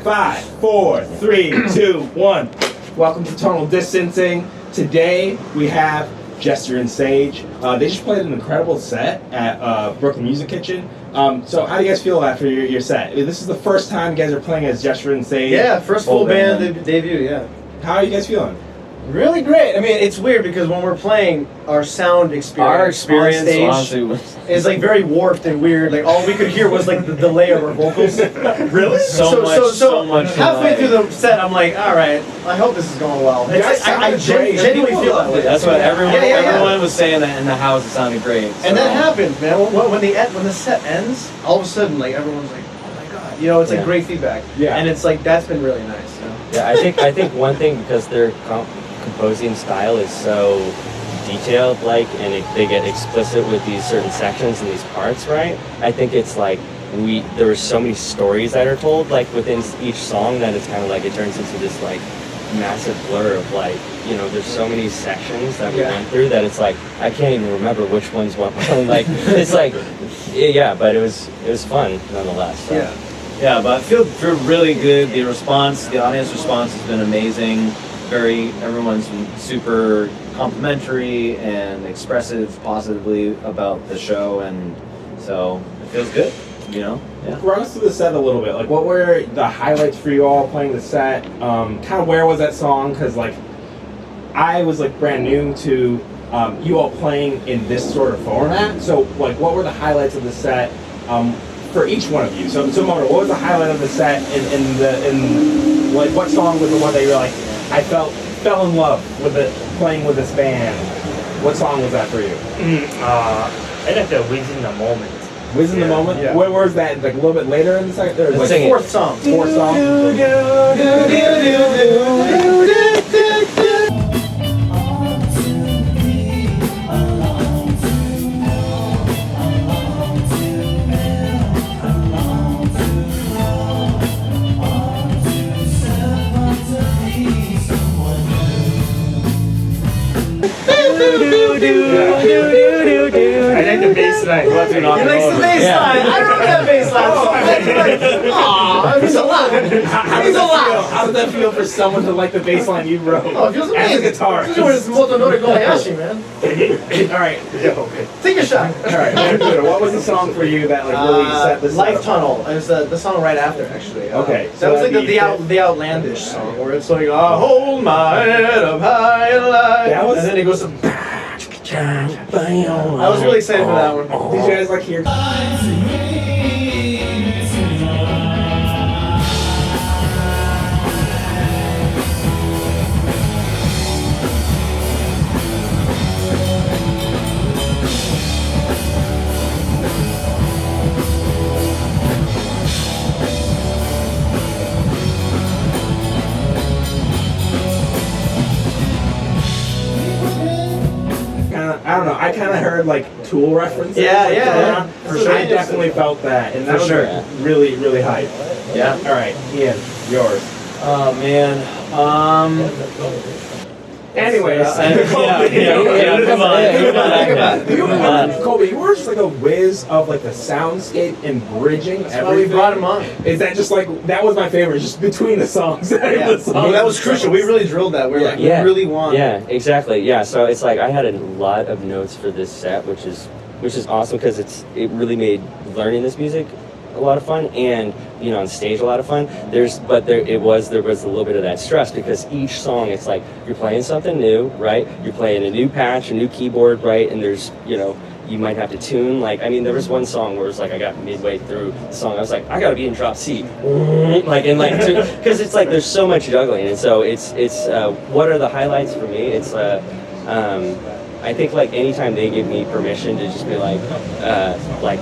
5, 4, 3, 2, 1. Welcome to Tonal Distancing. Today we have Jester Sage. They just played an incredible set at Brooklyn Music Kitchen. So how do you guys feel after your set? This is the first time you guys are playing as Jester Sage. Yeah, first full band debut, yeah. How are you guys feeling? Really great. I mean, it's weird because when we're playing, our sound experience on stage is like very warped and weird. Like all we could hear was like the delay of our vocals. Really? So much. Halfway through the set, I'm like, all right, I hope this is going well. I genuinely feel that way. That's what everyone was saying that in the house. It sounded great. So. And that happens, man. When the set ends, all of a sudden, like everyone's like, oh my god, you know, it's like great feedback. Yeah. And it's like that's been really nice. You know? Yeah, I think one thing because their composing style is so detailed, like, and they get explicit with these certain sections and these parts, right? I think it's like there were so many stories that are told, like within each song, that it's kind of like it turns into this like massive blur of like, you know, there's so many sections that we went through that it's like I can't even remember which ones went wrong. Like it's like, yeah, but it was fun nonetheless. So. Yeah, but I feel really good. The audience response has been amazing. Everyone's super complimentary and expressive positively about the show, and so it feels good, you know? Yeah. Run us through the set a little bit. Like, what were the highlights for you all playing the set? Kind of where was that song? Because, like, I was, like, brand new to you all playing in this sort of format. So, like, what were the highlights of the set for each one of you? So Mona, what was the highlight of the set in like, what song was the one that you were like, I fell in love with playing with this band? What song was that for you? I like the Within the Moment. Within the Moment? Yeah. Where was that? Like a little bit later in the second? Or like Fourth song. Fourth song? I like the bass line. He likes the bass line. I remember that bass line. Aw, he's alive. He's alive. How does that feel for someone to like the bass line you wrote? Oh, it feels amazing. As a guitar. Especially when it's Motonori Kobayashi, man. Alright. Take a shot. Alright. What was the song for you that like really set this Life up? Tunnel. It was the song right after, actually. Okay. That was like the outlandish song where it's like, I hold my head up high and light. And then it goes to... I was really excited for that one. Did you guys like hear? I don't know. I kind of heard like Tool references. Yeah. For sure. I definitely felt that, and that was really, really hype. Yeah. All right, Ian, yours. Oh man. Anyways, Come on. Colby, you were just like a whiz of like the soundscape and bridging. That's why we brought him on. Is that just like that was my favorite? Just between the songs. Well, that was crucial. We really drilled that. We were like, we really want. Yeah, exactly. Yeah, so it's like I had a lot of notes for this set, which is awesome because it really made learning this music a lot of fun, and you know, on stage a lot of fun. There was a little bit of that stress because each song it's like you're playing something new, right? You're playing a new patch, a new keyboard, right? And there's, you know, you might have to tune. Like, I mean, there was one song where it's like I got midway through the song, I was like, I gotta be in drop C, because it's like there's so much juggling, and so it's what are the highlights for me? It's I think like anytime they give me permission to just be like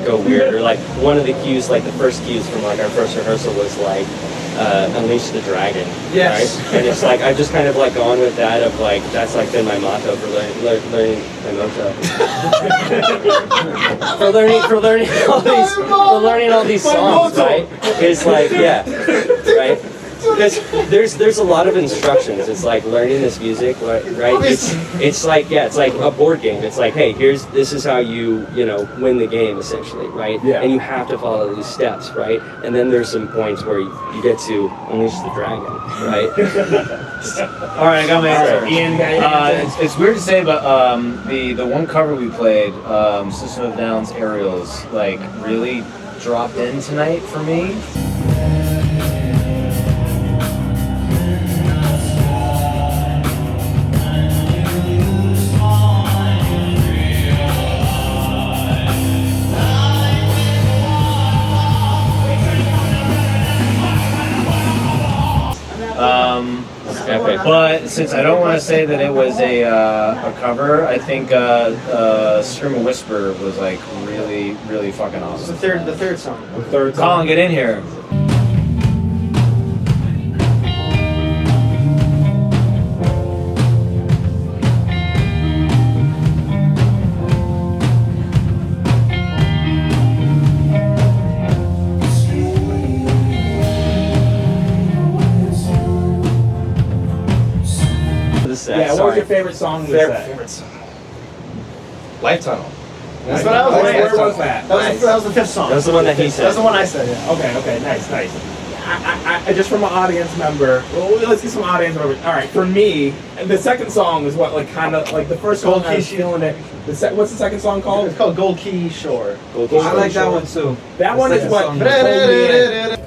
go weird, or like one of the cues, like the first cues from like our first rehearsal was like Unleash the Dragon. Yes. Right? And it's like I've just kind of like gone with that of like that's like been my motto for learning my motto. for learning all these songs, right? It's like right. there's a lot of instructions. It's like learning this music, right? It's like a board game. It's like, hey, this is how you win the game essentially, right? Yeah. And you have to follow these steps, right? And then there's some points where you get to unleash the dragon, right? All right, I got my answer. Ian, got your answer? It's weird to say, but the one cover we played, System of a Down's Aerials, like really dropped in tonight for me. Epic. But since I don't want to say that it was a cover, I think Scream of Whisper was like really, really fucking It's awesome. the third song. The third song. Colin, get in here. Yeah, what was your favorite song in the set? Favorite song. Life Tunnel. That's what I was Where saying. was that? That was the fifth song. That was the one that he That's said. the one I said, yeah. Okay, nice. I just from an audience member. Well, let's get some audience members. All right, for me, the second song is what kind of like the first song. Gold I was Key feeling it. What's the second song called? It's called Gold Key Shore. I like that one too. That one is what. song. pulled me in.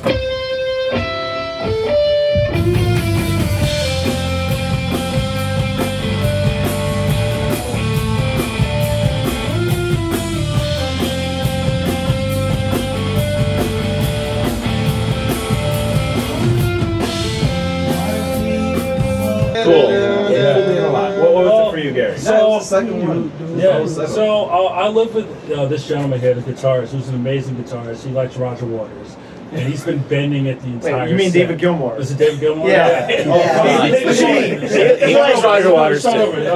Cool. It pulled me in a lot. What was it for you, Gary? That was the second one. Yeah, That was the second so I live with this gentleman here, the guitarist, who's an amazing guitarist. He likes Roger Waters. And he's been bending it the entire Wait, you mean set. David Gilmour? Is it David Gilmour? Yeah. He likes Roger Waters too.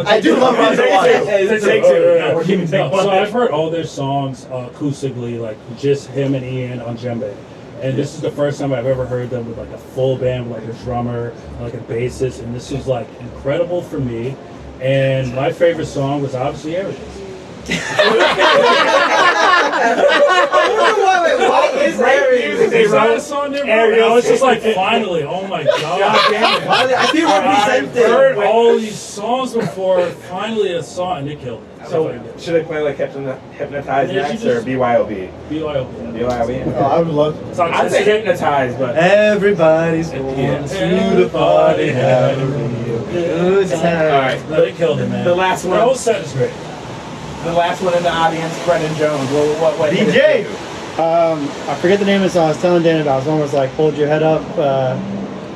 I do love Roger Waters. It's a take two. No, we're keeping take one. So I've heard all their songs acoustically, like just him and Ian on djembe. And this is the first time I've ever heard them with like a full band, like a drummer, like a bassist, and this was like incredible for me. And my favorite song was obviously Aerials. They wrote a song there, bro. I was just like, finally, oh my god. I feel I've represented. heard all these songs before, finally a song, and it killed it. So should I play like Hypnotized Yeah, next you or just- BYOB? BYOB. BYOB. Oh, I would love to. I'd say Hypnotized, but Everybody's going Yeah. to the party, have a real good time. all right. But it killed it, man. The last The one. whole set is great. The last one in the audience, Brendan Jones. What hit it DJ. for you? I forget the name of the song I was telling Dan about. It was one was like, hold your head up,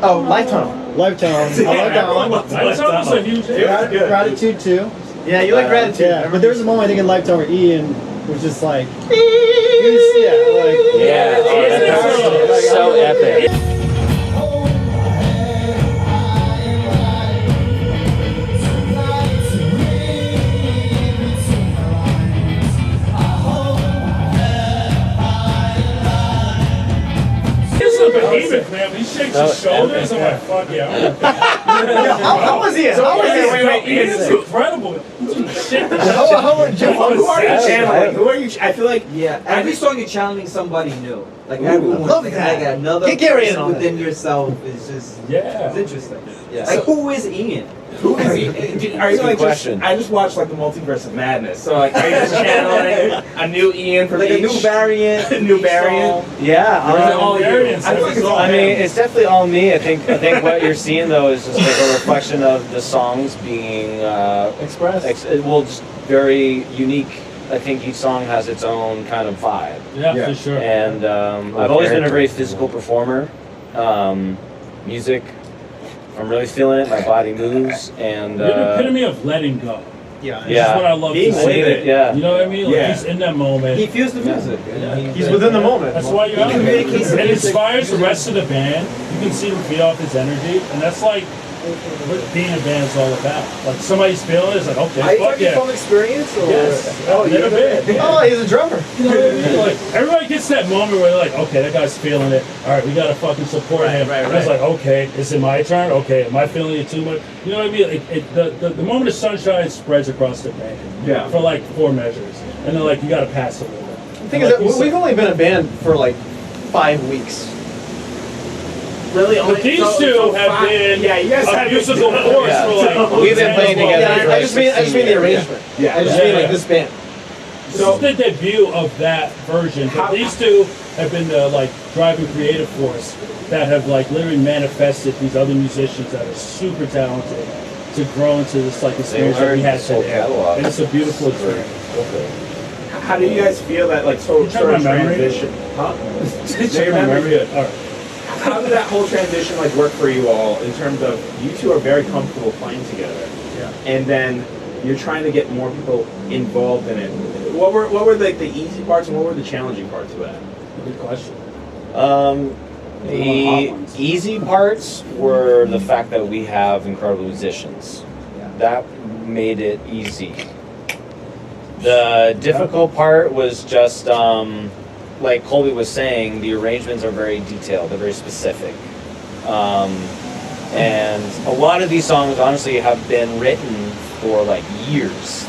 Oh, Lifetime. Lifetime. I like that one. That song was a huge hit. Yeah, good. Gratitude too. Yeah, you like Gratitude. Yeah, but there was a moment I think in Lifetime where Ian was just like, yeah, like, Yeah, oh, that's so epic. He's a behemoth, man. He shakes his shoulders. I'm like, fuck yeah. How was he? How was he? Wait, He's incredible. Shit. How was Who are you channeling? Who are you? I feel like Yeah, every song you're channeling somebody new. Like everyone, love like, that. like another Get Gary in person on within yourself is just Yeah. it's interesting. Yeah. Like who is Ian? who is he? Are you like question. I just watched like the Multiverse of Madness. So like, are you just channeling a new Ian from Like a each? new variant. A new variant? Yeah. Or is it all you? variants, I feel like it's all I mean, him. it's definitely all me. I think what you're seeing though is just like a reflection of the songs being Express. just very unique. I think each song has its own kind of vibe, Yeah, Yeah. for sure. and I've always been a very physical performer. Music, if I'm really feeling it, my body moves, and You're the epitome of letting go. Yeah. This is what I love Being to see. with it, yeah. You know what I mean? Like Yeah. he's in that moment. He feels the music. Yeah. He's within the moment. That's why you're out there. communicates the It music. inspires the rest of the band. You can see him feed off his energy, and that's like what being a band is all about. Like somebody's feeling it, it's like, okay, Are you fuck talking yeah. from experience? Or? Yes. Oh, Never been. Oh, he's a drummer. You know what I mean? Like everybody gets that moment where they're like, okay, that guy's feeling it. All right, we gotta fucking support him. And it's like, okay, is it my turn? Okay, am I feeling it too much? You know what I mean? The moment of sunshine spreads across the band. Yeah. For like 4 measures, and then like you gotta pass it over. The thing is that we've only been a band for like 5 weeks. Really, But these two have been you guys a have musical force Yeah. for like. We've been playing together. Yeah, I just mean the arrangement. Yeah. I just mean like this band. So this is the debut of that version. But these two have been the like driving creative force that have like literally manifested these other musicians that are super talented to grow into this like experience that we had today. And it's a beautiful experience. How do you guys feel that like sort of transition? Huh? Check my memory. All right. How did that whole transition like work for you all in terms of you two are very comfortable playing together, and then you're trying to get more people involved in it. What were like the easy parts and what were the challenging parts of that? Good question. The easy parts were the fact that we have incredible musicians. That made it easy. The difficult part was just, like Colby was saying, the arrangements are very detailed, they're very specific. And a lot of these songs honestly have been written for like years,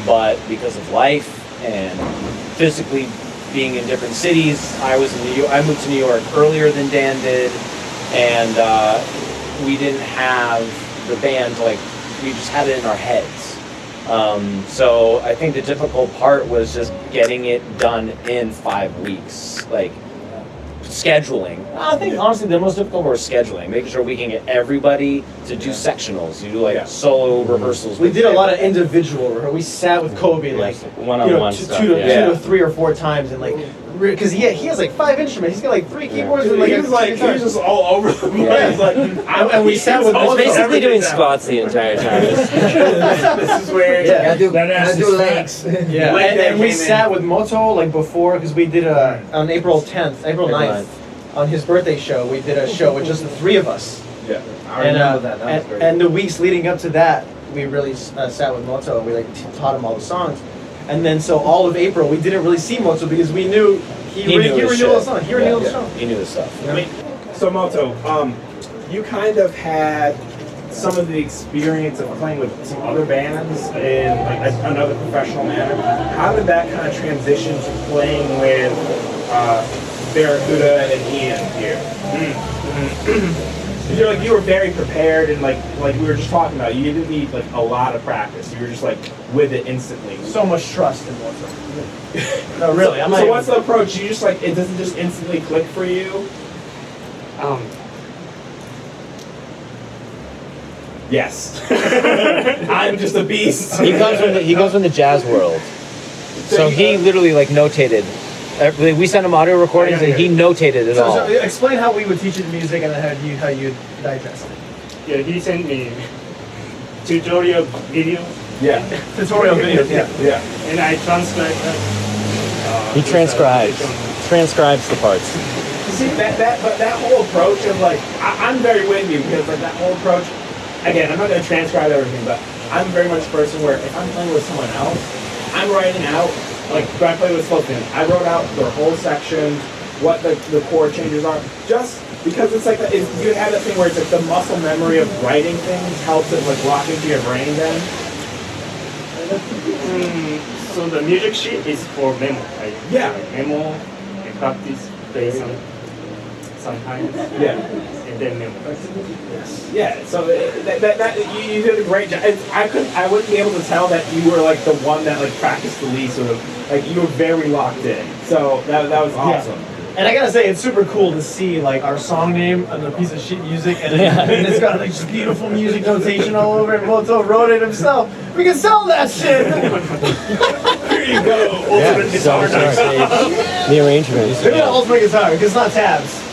but because of life and physically being in different cities, I moved to New York earlier than Dan did, and we didn't have the band to we just had it in our heads. So I think the difficult part was just getting it done in 5 weeks, scheduling. I think honestly the most difficult part was scheduling, making sure we can get everybody to do sectionals, you do solo rehearsals. We did a lot of individual. We sat with Kobe one-on-one two stuff. to 3 or 4 times, and because he has 5 instruments. He's got 3 keyboards and He was just all over the place. And we sat with I was basically everything doing down. squats the entire time. This is where Yeah. That do legs. Yeah, Leg day and we came sat with Moto before, because we did on April 9th, on his birthday show. We did a show with just the 3 of us. Yeah. I remember that. That was great. And the weeks leading up to that, we really sat with Moto. We taught him all the songs, and then so all of April we didn't really see Moto because we knew he knew knew his all the shit. songs. He knew all the songs. He knew the stuff. I mean, so Moto, you kind of had some of the experience of playing with some other bands in another professional manner. How did that kind of transition to playing with Barracuda and Ian here? You were very prepared and like we were just talking about. You didn't need a lot of practice. You were just with it instantly. So much trust in Moto. No, really. So what's the approach? You just it doesn't just instantly click for you? Yes. I'm just a beast. He comes from the jazz world, so he literally notated. We sent him audio recordings and he notated it all. So explain how we would teach you the music and then how you digest it. Yeah, he sent me tutorial video Yeah. Tutorial videos. Yeah. and I transcribe that. He transcribes the parts. See that whole approach of I'm very with you because that whole approach. Again, I'm not going to transcribe everything, but I'm very much a person where if I'm playing with someone else, I'm writing out. When I played with Slogan, I wrote out their whole section, what the chord changes are, just because it's you have that thing where it's the muscle memory of writing things helps it lock into your brain then. So the music sheet is for memo. I memo, I practice, play sometimes, Yeah. and then memo. Yeah, so that you did a great job. I wouldn't be able to tell that you were the one that practiced the least, sort of you were very locked in. So that was awesome. And I gotta say, it's super cool to see our song name on a piece of sheet music, and it's got just beautiful music notation all over it. Moto wrote it himself. We can sell that shit. Here you go. Ultimate guitar. The arrangement. Maybe not ultimate guitar because it's not tabs.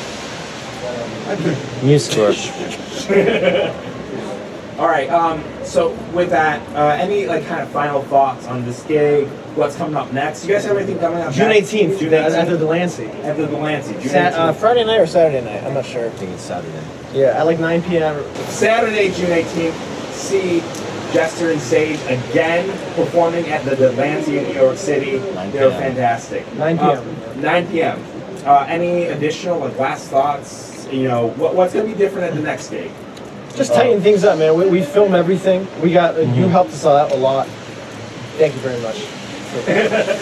Music score. All right. So with that, any like kind of final thoughts on this gig? What's coming up next? You guys have anything coming up? June next? 18th, June at the Delancey. At the Delancey. June 18th. Friday night or Saturday night? I'm not sure. I think it's Saturday. Yeah, at like 9 p.m. Saturday, June 18th. See Jester and Sage again performing at the Delancey in New York City. 9 They're p.m. fantastic. 9 p.m. 9 p.m. Any additional like last thoughts? You know, what's gonna be different at the next gig? Just tighten things up, man. We film everything. We got you helped us out a lot. Thank you very much.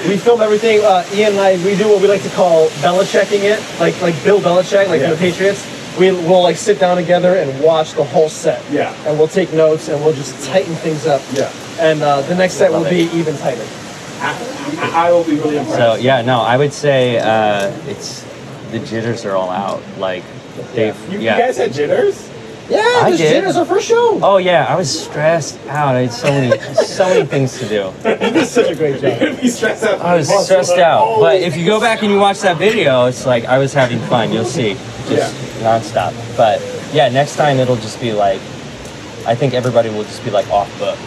We film everything. Ian and I, we do what we like to call Belichicking it, like Bill Belichick, like from the Patriots. We'll like sit down together and watch the whole set. Yeah. And we'll take notes and we'll just tighten things up. Yeah. And the next set will be even tighter. I will be really impressed. So yeah, no, I would say it's the jitters are all out. Like they've You guys had jitters? Yeah, I this did. is our first show. Oh yeah, I was stressed out. I had so many things to do. You did such a great job. You'd be stressed out. I was stressed out. But if you go back and you watch that video, it's like I was having fun. You'll see, just nonstop. But yeah, next time it'll just be like, I think everybody will just be like off book.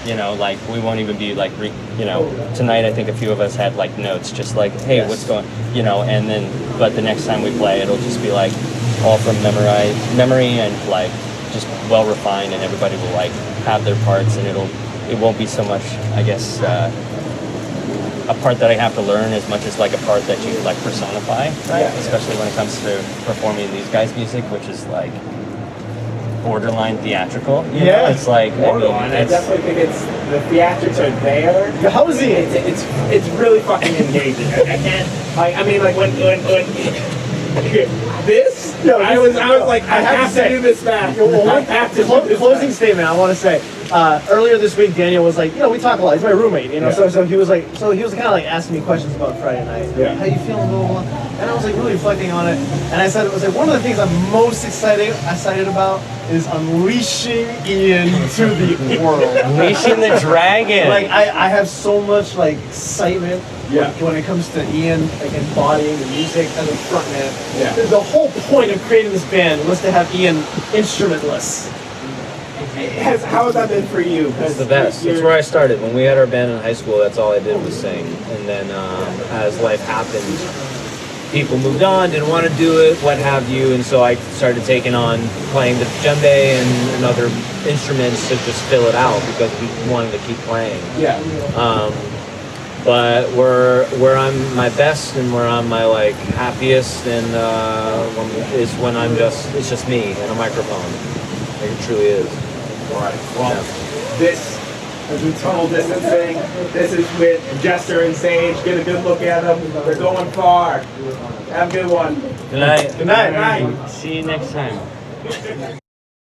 You know, like we won't even be like, tonight I think a few of us had like notes, just like, hey, what's going, and then, but the next time we play, it'll just be like all from memory and like just well refined, and everybody will like have their parts, and it won't be so much, I guess, a part that I have to learn as much as like a part that you like personify, right? Especially when it comes to performing these guys' music, which is like borderline theatrical. You know? It's like borderline. I definitely think it's the theatrics are there. How is he? It's really fucking engaging. I can't. I mean, like when this. No, I was like, I have to do this back. I have to do this Closing back. statement. I want to say. Earlier this week, Daniel was like, we talk a lot. He's my roommate, So he was like, kind of like asking me questions about Friday night. Yeah. How you feeling, blah, blah, blah. And I was like really reflecting on it. And I said, one of the things I'm most excited about is unleashing Ian to the world. Unleashing the dragon. Like I have so much like excitement when it comes to Ian like embodying the music as a frontman. Yeah. The whole point of creating this band was to have Ian instrumentless. How has that been for you? It's the best. That's where I started. When we had our band in high school, that's all I did was sing. And then as life happened, people moved on, didn't want to do it, what have you. And so I started taking on playing the djembe and other instruments to just fill it out because we wanted to keep playing. Yeah. But where I'm my best and where I'm my like happiest and is when it's just me and a microphone. Like it truly is. All right. Well, this is with Tonal Distancing. This is with Jester and Sage. Get a good look at them. They're going far. Have a good one. Good night. Good night. See you next time.